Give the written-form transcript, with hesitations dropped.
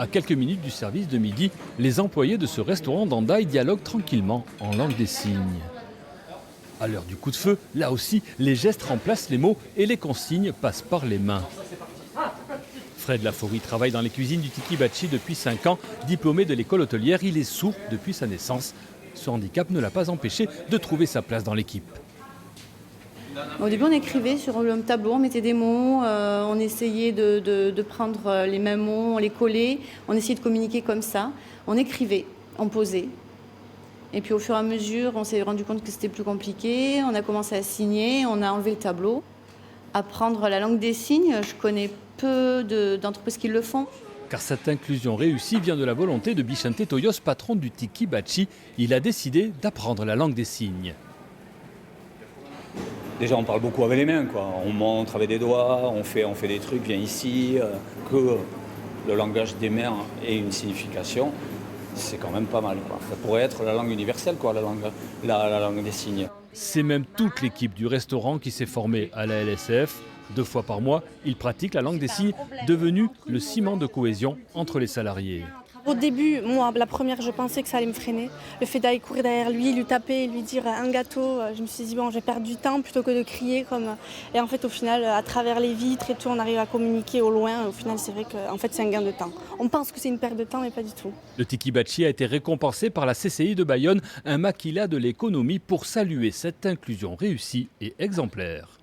À quelques minutes du service de midi, les employés de ce restaurant d'Hendaye dialoguent tranquillement en langue des signes. À l'heure du coup de feu, là aussi, les gestes remplacent les mots et les consignes passent par les mains. Fred Laforie travaille dans les cuisines du Tiki Bachi depuis 5 ans. Diplômé de l'école hôtelière, il est sourd depuis sa naissance. Ce handicap ne l'a pas empêché de trouver sa place dans l'équipe. Au début, on écrivait sur le tableau, on mettait des mots, on essayait de prendre les mêmes mots, on les collait, on essayait de communiquer comme ça. On écrivait, on posait. Et puis au fur et à mesure, on s'est rendu compte que c'était plus compliqué, on a commencé à signer, on a enlevé le tableau. Apprendre la langue des signes, je connais peu d'entreprises qui le font. Car cette inclusion réussie vient de la volonté de Bichente Toyos, patron du Tiki Bachi. Il a décidé d'apprendre la langue des signes. Déjà, on parle beaucoup avec les mains, quoi. On montre avec des doigts, on fait des trucs, viens ici, que le langage des mains ait une signification, c'est quand même pas mal, quoi. Ça pourrait être la langue universelle, quoi, la langue des signes. C'est même toute l'équipe du restaurant qui s'est formée à la LSF. 2 fois par mois, ils pratiquent la langue des signes, devenue le ciment de cohésion entre les salariés. Au début, moi, la première, je pensais que ça allait me freiner. Le fait d'aller courir derrière lui taper, lui dire un gâteau, je me suis dit, bon, je vais perdre du temps plutôt que de crier. Et en fait, au final, à travers les vitres et tout, on arrive à communiquer au loin. Au final, c'est vrai que fait, c'est un gain de temps. On pense que c'est une perte de temps, mais pas du tout. Le Tiki Bachi a été récompensé par la CCI de Bayonne, un maquila de l'économie pour saluer cette inclusion réussie et exemplaire.